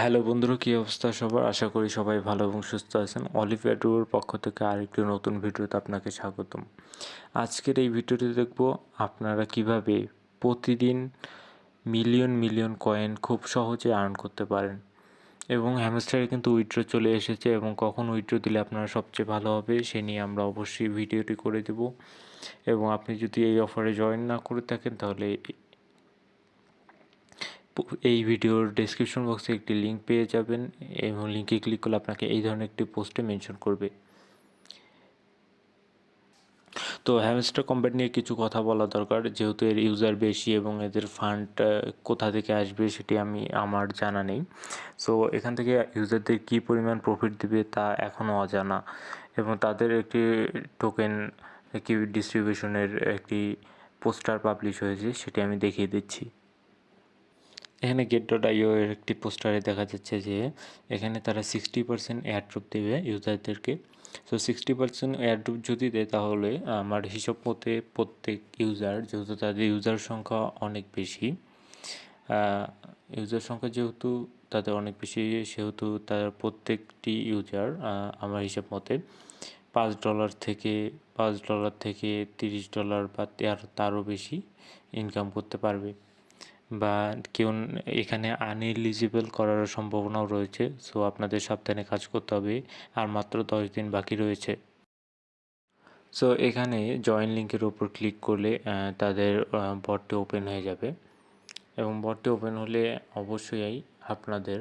Hello বন্ধুরা, কী অবস্থা সবার? আশা করি সবাই ভালো এবং সুস্থ আছেন। অলিভিয়া ট্যুরের পক্ষ থেকে আরেকটি নতুন ভিডিওতে আপনাকে স্বাগতম। আজকের এই ভিডিওতে দেখব আপনারা কিভাবে প্রতিদিন মিলিয়ন মিলিয়ন কয়েন খুব সহজে আর্ন করতে পারেন। এবং হ্যামস্টারে কিন্তু উইথড্র চলে এসেছে এবং কখন উইথড্র দিলে আপনারা সবচেয়ে ভালো হবে সে নিয়ে আমরা অবশ্যই ভিডিওটি করে দেব। এবং আপনি যদি এই অফারে জয়েন না করে থাকেন তাহলে এই ভিডিওর ডেসক্রিপশন বক্সে একটি লিঙ্ক পেয়ে যাবেন এবং লিঙ্কে ক্লিক করলে আপনাকে এই ধরনের একটি পোস্টে মেনশন করবে। তো হ্যামস্টার কম্প্যাট নিয়ে কিছু কথা বলা দরকার, যেহেতু এর ইউজার বেশি এবং এদের ফান্ড কোথা থেকে আসবে সেটি আমার জানা নেই। সো এখান থেকে ইউজারদের কী পরিমাণ প্রফিট দিবে তা এখনও অজানা, এবং তাদের একটি টোকেন কি ডিস্ট্রিবিউশনের একটি পোস্টার পাবলিশ হয়েছে, সেটি আমি দেখিয়ে দিচ্ছি। এখানে get.io এর একটি পোস্টারে দেখা যাচ্ছে যে এখানে তারা 60% এয়ারড্রপ দেবে ইউজারদেরকে। সো 60% এয়ারড্রপ যদি দেয় তাহলে আমার হিসাব মতে প্রত্যেক ইউজার, যেহেতু তাদের ইউজার সংখ্যা অনেক বেশি, ইউজার সংখ্যা যেহেতু তাদের অনেক বেশি, সেহেতু তার প্রত্যেকটি ইউজার আমার হিসাব মতে $5 থেকে $30 বা তারও বেশি ইনকাম করতে পারবে, বা কেউ এখানে আনএলিজিবল করার সম্ভাবনাও রয়েছে। সো আপনাদের সাবধানে কাজ করতে হবে, আর মাত্র 10 দিন বাকি রয়েছে। সো এখানে জয়েন লিঙ্কের উপর ক্লিক করলে তাদের বটটি ওপেন হয়ে যাবে, এবং বটটি ওপেন হলে অবশ্যই আপনাদের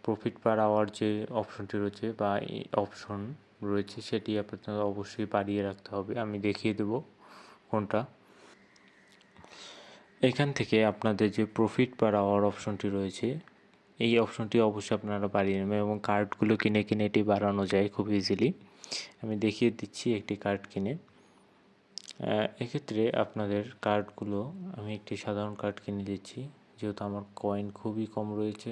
প্রফিট পার আওয়ার যে অপশনটি রয়েছে বা অপশন রয়েছে সেটি আপনাদের অবশ্যই বাড়িয়ে রাখতে হবে। আমি দেখিয়ে দেব কোনটা। এখান থেকে আপনাদের যে প্রফিট পার আওয়ার অপশনটি রয়েছে, এই অপশনটি অবশ্যই আপনারা বাড়িয়ে নেবেন, এবং কার্ডগুলো কিনে কিনে এটি বাড়ানো যায় খুব ইজিলি। আমি দেখিয়ে দিচ্ছি একটি কার্ড কিনে। এক্ষেত্রে আপনাদের কার্ডগুলো, আমি একটি সাধারণ কার্ড কিনে দিচ্ছি যেহেতু আমার কয়েন খুবই কম রয়েছে।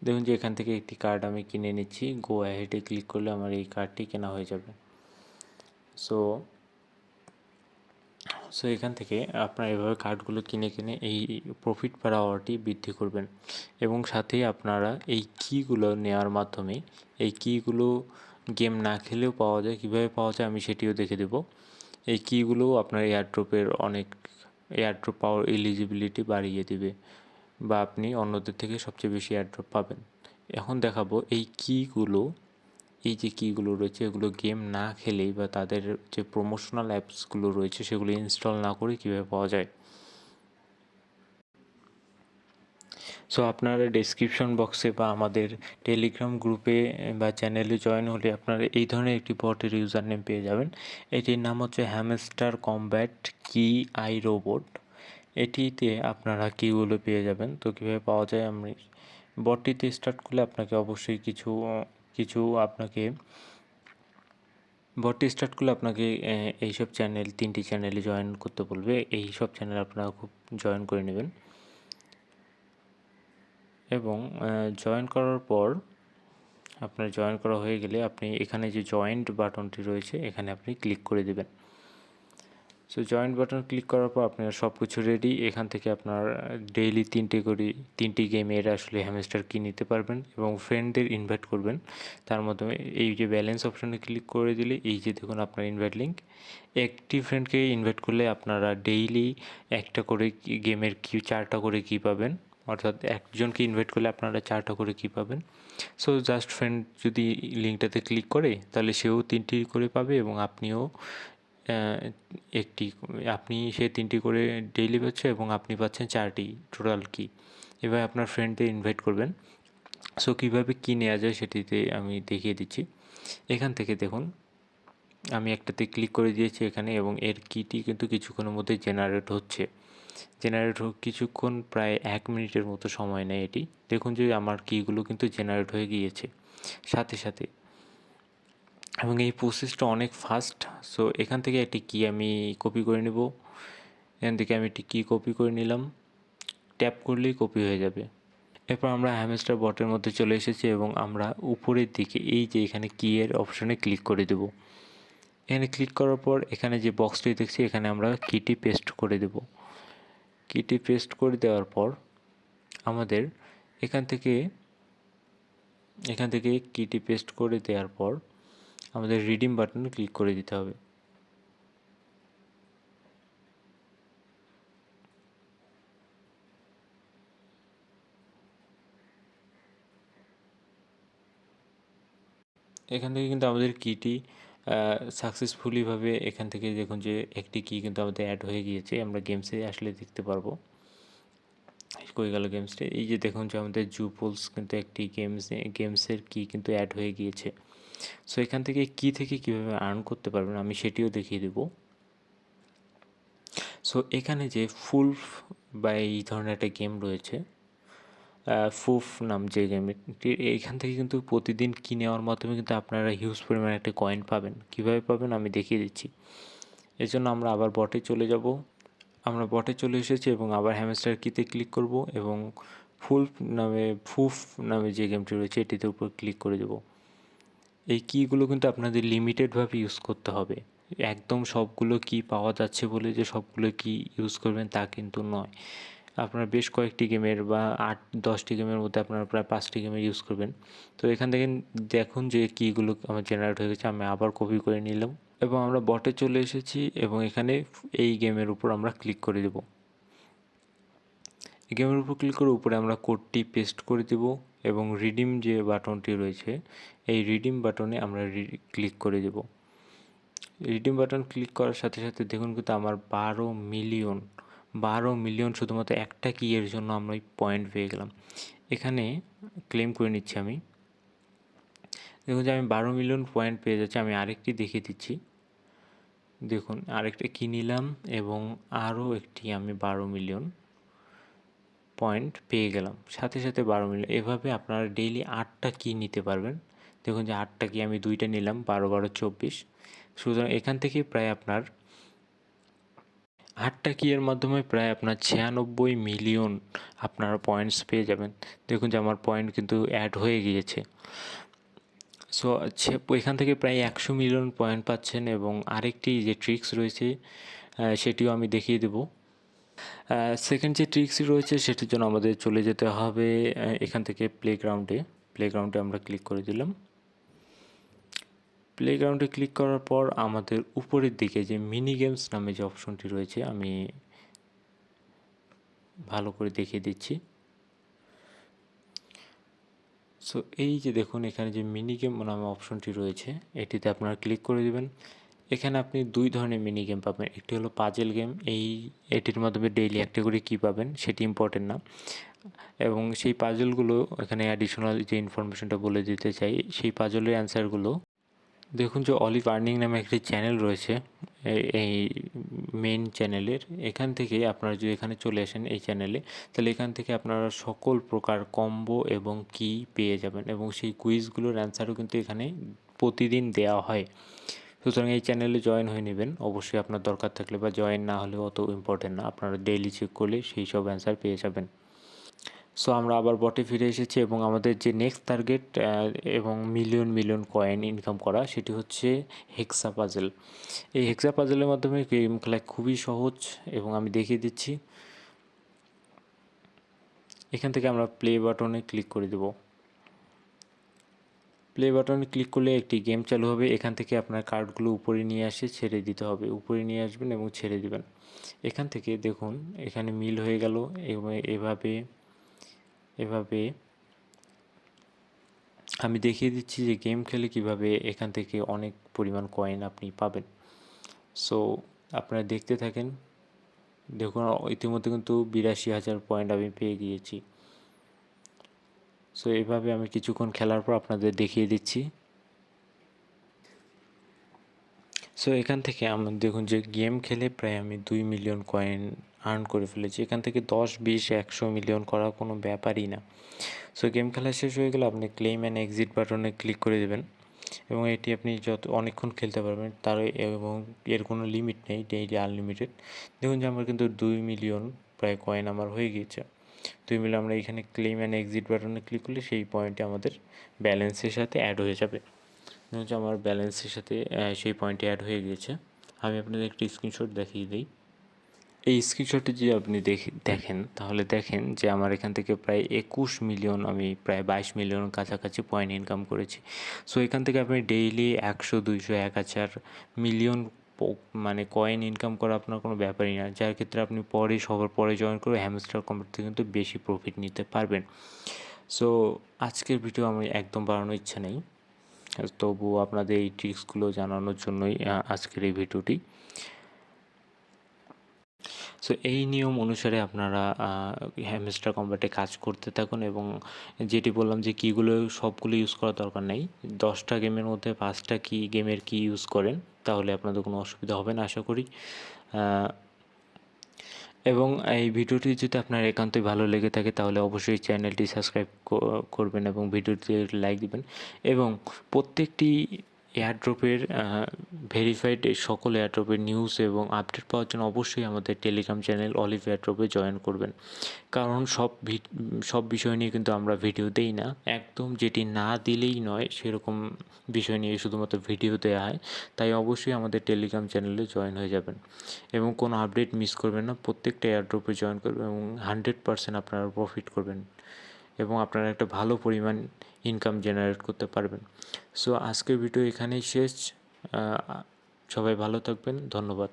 দেখুন যে এখান থেকে একটি কার্ড আমি কিনে নিচ্ছি। গো অ্যাহেডে ক্লিক করলে আমার এই কার্ডটি কেনা হয়ে যাবে। সো এখান থেকে আপনারা এভাবে কার্ডগুলো কিনে কিনে এই প্রফিট পার আওয়ারটি বৃদ্ধি করবেন, এবং সাথেই আপনারা এই কিগুলো নেওয়ার মাধ্যমে, এই কিগুলো গেম না খেলেও পাওয়া যায়। কীভাবে পাওয়া যায় আমি সেটিও দেখে দেব। এই কিগুলো আপনার এয়ারড্রপ পাওয়ার এলিজিবিলিটি বাড়িয়ে দিবে, বা আপনি অন্যদের থেকে সবচেয়ে বেশি এয়ারড্রপ পাবেন। এখন দেখাবো এই যে কিগুলো রয়েছে এগুলো গেম না খেলেই, বা তাদের যে প্রমোশনাল অ্যাপসগুলো রয়েছে সেগুলো ইনস্টল না করে কীভাবে পাওয়া যায়। সো আপনারা ডেসক্রিপশন বক্সে বা আমাদের টেলিগ্রাম গ্রুপে বা চ্যানেলে জয়েন হলে আপনারা এই ধরনের একটি বটের ইউজার নেম পেয়ে যাবেন। এটির নাম হচ্ছে হ্যামস্টার কম্ব্যাট কি আই রোবট। এটিতে আপনারা কিগুলো পেয়ে যাবেন। তো কীভাবে পাওয়া যায়, আমি বটটিতে স্টার্ট করলে আপনাকে অবশ্যই কিছু আপনাকে বটটি স্টার্ট করলে আপনাকে এইসব তিনটি চ্যানেলে জয়েন করতে বলবে। এইসব চ্যানেল আপনারা খুব জয়েন করে নেবেন, এবং জয়েন করার পর আপনার জয়েন করা হয়ে গেলে আপনি এখানে যে জয়েন্ট বাটনটি রয়েছে এখানে আপনি ক্লিক করে দেবেন। সো জয়েন্ট বাটন ক্লিক করার পর আপনার সব কিছু রেডি। এখান থেকে আপনার ডেইলি তিনটি গেমের আসলে হ্যামস্টার কি নিতে পারবেন, এবং ফ্রেন্ডদের ইনভাইট করবেন। তার মাধ্যমে এই যে ব্যালেন্স অপশনে ক্লিক করে দিলে এই যে দেখুন আপনার ইনভাইট লিঙ্ক, একটি ফ্রেন্ডকে ইনভাইট করলে আপনারা ডেইলি একটা করে গেমের 4টা করে কি পাবেন, অর্থাৎ একজনকে ইনভাইট করলে আপনারা 4টা করে কি পাবেন। সো জাস্ট ফ্রেন্ড যদি লিঙ্কটাতে ক্লিক করে তাহলে সেও 3টি করে পাবে, এবং আপনি সে 3টি করে ডেইলি পাচ্ছে, এবং আপনি পাচ্ছেন 4টি টোটাল কি। এভাবে আপনার ফ্রেন্ডদের ইনভাইট করবেন। সো কীভাবে কী নেওয়া যায় সেটিতে আমি দেখিয়ে দিচ্ছি। এখান থেকে দেখুন আমি একটাতে ক্লিক করে দিয়েছি এখানে, এবং এর কিটি কিন্তু কিছুক্ষণের মধ্যে জেনারেট কিছুক্ষণ, প্রায় 1 মিনিটের মতো সময় নেয় এটি। দেখুন যে আমার কিগুলো কিন্তু জেনারেট হয়ে গিয়েছে সাথে সাথে, এবং এই প্রসেসটা অনেক ফাস্ট। সো এখান থেকে একটি কি আমি কপি করে নেব। এখান থেকে আমি একটি কি কপি করে নিলাম, ট্যাপ করলেই কপি হয়ে যাবে। এরপর আমরা হ্যামস্টার বটের মধ্যে চলে এসেছি, এবং আমরা উপরের দিকে এই যে এখানে কি এর অপশনে ক্লিক করে দেব। এখানে ক্লিক করার পর এখানে যে বক্সটি দেখছি এখানে আমরা কিটি পেস্ট করে দেব। কিটি পেস্ট করে দেওয়ার পর আমাদের এখান থেকে কিটি পেস্ট করে দেওয়ার পর আমাদের রিডিম বাটনে ক্লিক করে দিতে হবে। এখান থেকে কিন্তু আমাদের কিটি সাকসেসফুলিভাবে এখান থেকে দেখুন যে একটি কি কিন্তু আমাদের অ্যাড হয়ে গিয়েছে। আমরা গেমসে আসলে দেখতে পারবো। কই গেল গেমসটা? এই যে দেখুন যে আমাদের জুপলস কিন্তু একটি গেমসের কি কিন্তু অ্যাড হয়ে গিয়েছে। সো এখান থেকে কীভাবে আর্ন করতে পারবেন আমি সেটিও দেখিয়ে দেবো। সো এখানে যে ফুলফ বা এই ধরনের একটা গেম রয়েছে, ফুফ নাম যে গেমটি, এইখান থেকে কিন্তু প্রতিদিন কি নেওয়ার মাধ্যমে কিন্তু আপনারা হিউজ পরিমাণে একটা কয়েন পাবেন। কীভাবে পাবেন আমি দেখিয়ে দিচ্ছি। এর জন্য আমরা আবার বটে চলে যাব। আমরা বটে চলে এসেছি এবং আবার হ্যামস্টার কিতে ক্লিক করব এবং ফুফ নামে যে গেমটি রয়েছে এটিতে উপর ক্লিক করে দেব। এই কীগুলো কিন্তু আপনাদের লিমিটেডভাবে ইউজ করতে হবে। একদম সবগুলো কি পাওয়া যাচ্ছে বলে যে সবগুলো কি ইউজ করবেন তা কিন্তু নয়। আপনারা বেশ কয়েকটি গেমের বা 8-10টি গেমের মধ্যে আপনারা প্রায় 5টি গেমের ইউজ করবেন। তো এখান থেকে দেখুন যে কীগুলো আমার জেনারেট হয়ে গেছে। আমি আবার কপি করে নিলাম এবং আমরা বটে চলে এসেছি এবং এখানে এই গেমের উপর আমরা ক্লিক করে দেব। এই গেমের উপর ক্লিক করে উপরে আমরা কোডটি পেস্ট করে দেব এবং রিডিম যে বাটনটি রয়েছে এই রিডিম বাটনে আমরা ক্লিক করে দেব। রিডিম বাটন ক্লিক করার সাথে সাথে দেখুন কিন্তু আমার 12 মিলিয়ন শুধুমাত্র একটা কি এর জন্য আমরা ওই পয়েন্ট পেয়ে গেলাম। এখানে ক্লেম করে নিচ্ছি আমি। দেখুন যে আমি 12 মিলিয়ন পয়েন্ট পেয়ে যাচ্ছি। আমি আরেকটি দেখিয়ে দিচ্ছি। দেখুন আরেকটা কি নিলাম এবং আরও একটি আমি 12 মিলিয়ন পয়েন্ট পেয়ে গেলাম। সাথে সাথে 12 মিলিয়ন। এভাবে আপনারা ডেইলি 8টা কি নিতে পারবেন। দেখুন যে 8টা কি আমি 2টা নিলাম, 12 24। সুতরাং এখান থেকে প্রায় আপনার 8টা কি এর মাধ্যমে প্রায় আপনার 96 মিলিয়ন আপনারা পয়েন্টস পেয়ে যাবেন। দেখুন যে আমার পয়েন্ট কিন্তু অ্যাড হয়ে গিয়েছে। সো এখান থেকে প্রায় 100 মিলিয়ন পয়েন্ট পাচ্ছেন এবং আরেকটি যে ট্রিক্স রয়েছে সেটিও আমি দেখিয়ে দেবো। সেকেন্ড যে ট্রিক্সটি রয়েছে সেটির জন্য আমাদের চলে যেতে হবে এখান থেকে প্লেগ্রাউন্ডে আমরা ক্লিক করে দিলাম। প্লেগ্রাউন্ডে ক্লিক করার পর আমাদের উপরের দিকে যে মিনি গেমস নামে যে অপশনটি রয়েছে আমি ভালো করে দেখিয়ে দিচ্ছি। সো এই যে দেখুন এখানে যে মিনি গেম নামে অপশনটি রয়েছে এটিতে আপনারা ক্লিক করে দেবেন। এখানে আপনি 2 ধরনের মিনি গেম পাবেন। একটি হলো পাজেল গেম, এটির মাধ্যমে ডেইলি একটা করে কী পাবেন সেটি ইম্পর্টেন্ট না, এবং সেই পাজলগুলো এখানে অ্যাডিশনাল যে ইনফরমেশনটা বলে দিতে চাই, সেই পাজলের অ্যান্সারগুলো দেখুন যে অলিভ আর্নিং নামে একটি চ্যানেল রয়েছে এই মেন চ্যানেলের। এখান থেকে আপনারা যদি এখানে চলে আসেন এই চ্যানেলে, তাহলে এখান থেকে আপনারা সকল প্রকার কম্বো এবং কি পেয়ে যাবেন এবং সেই কুইজগুলোর অ্যান্সারও কিন্তু এখানে প্রতিদিন দেওয়া হয়। সুতরাং এই চ্যানেলে জয়েন হয়ে নেবেন অবশ্যই আপনার দরকার থাকলে, বা জয়েন না হলেও অত ইম্পর্টেন্ট না, আপনারা ডেইলি চেক করলে সেই সব অ্যান্সার পেয়ে যাবেন। সো আমরা আবার বটে ফিরে এসেছি এবং আমাদের যে নেক্সট টার্গেট এবং মিলিয়ন কয়েন ইনকাম করা সেটি হচ্ছে হেক্সা পাজেল। এই হেক্সা পাজেলের মাধ্যমে গেম খেলা খুবই সহজ এবং আমি দেখিয়ে দিচ্ছি। এখান থেকে আমরা প্লে বাটনে ক্লিক করে দেব। প্লে বাটনে ক্লিক করলে একটি গেম চালু হবে। এখান থেকে আপনার কার্ডগুলো উপরে নিয়ে আসে ছেড়ে দিতে হবে। উপরে নিয়ে আসবেন এবং ছেড়ে দিবেন। এখান থেকে দেখুন এখানে মিল হয়ে গেল এবং এভাবে আমি দেখিয়ে দিচ্ছি যে গেম খেলে কিভাবে এখান থেকে অনেক পরিমাণ কয়েন আপনি পাবেন। সো আপনারা দেখতে থাকেন। দেখুন ইতিমধ্যে কিন্তু 82,000 পয়েন্ট আমি পেয়ে গিয়েছি। সো এভাবে আমি কিছুক্ষণ খেলার পর আপনাদের দেখিয়ে দিচ্ছি। সো এখান থেকে আমি দেখুন যে গেম খেলে প্রায় আমি 2 মিলিয়ন কয়েন আর্ন করে ফেলেছি। এখান থেকে 10, 20, 100 মিলিয়ন করা কোনো ব্যাপারই না। সো গেম খেলা শেষ হয়ে গেলে আপনি ক্লেম অ্যান্ড এক্সিট বাটনে ক্লিক করে দেবেন এবং এটি আপনি অনেকক্ষণ খেলতে পারবেন এবং এর কোনো লিমিট নেই, ডেইলি আনলিমিটেড। দেখুন যে আমার কিন্তু 2 মিলিয়ন প্রায় কয়েন আমার হয়ে গিয়েছে। 2 মিলিয়ন আমরা এখানে ক্লেম অ্যান্ড এক্সিট বাটনে ক্লিক করলে সেই পয়েন্টে আমাদের ব্যালেন্সের সাথে অ্যাড হয়ে যাবে। দেখুন যে আমার ব্যালেন্সের সাথে সেই পয়েন্টে অ্যাড হয়ে গিয়েছে। আমি আপনাদের একটি স্ক্রিনশট দেখিয়ে দিই। এই স্ক্রিনশটে যদি আপনি দেখেন তাহলে দেখেন যে আমার এখান থেকে প্রায় 21 মিলিয়ন, আমি প্রায় 22 মিলিয়ন কাছাকাছি পয়েন্ট ইনকাম করেছি। সো এখান থেকে আপনি ডেইলি 100, 200, 1000 মিলিয়ন মানে কয়েন ইনকাম করা আপনার কোনো ব্যাপারই না, যার ক্ষেত্রে আপনি সবার পরে জয়েন করে হ্যামস্টার কম্পিউটার থেকে কিন্তু বেশি প্রফিট নিতে পারবেন। সো আজকের ভিডিও আমি একদম বাড়ানোর ইচ্ছা নেই, তবুও আপনাদের এই ট্রিক্সগুলো জানানোর জন্যই আজকের এই ভিডিওটি। সো এই নিয়ম অনুসারে আপনারা হ্যামস্টার কম্ব্যাটে কাজ করতে থাকুন, এবং যেটি বললাম যে কীগুলো সবগুলো ইউজ করার দরকার নেই। 10টা গেমের মধ্যে 5টা গেমের কি ইউজ করেন, তাহলে আপনাদের কোনো অসুবিধা হবে না আশা করি। এবং এই ভিডিওটি যদি আপনার একান্তই ভালো লেগে থাকে তাহলে অবশ্যই চ্যানেলটি সাবস্ক্রাইব করবেন এবং ভিডিওটি লাইক দিবেন, এবং প্রত্যেকটি এয়ারড্রপের ভেরিফাইড সকল এয়ারড্রপের নিউজ এবং আপডেট পাওয়ার জন্য অবশ্যই আমাদের টেলিগ্রাম চ্যানেল অলিভ এয়ারড্রপে জয়েন করবেন। কারণ সব বিষয় নিয়ে কিন্তু আমরা ভিডিও দেই না, একদম যেটি না দিলেই নয় সেরকম বিষয় নিয়ে শুধুমাত্র ভিডিও দেওয়া হয়। তাই অবশ্যই আমাদের টেলিগ্রাম চ্যানেলে জয়েন হয়ে যাবেন এবং কোনো আপডেট মিস করবেন না। প্রত্যেকটা এয়ারড্রপে জয়েন করবেন এবং 100% আপনারা প্রফিট করবেন এবং আপনারা একটা ভালো পরিমাণ ইনকাম জেনারেট করতে পারবেন। সো আজকের ভিডিও এখানেই শেষ। সবাই ভালো থাকবেন, ধন্যবাদ।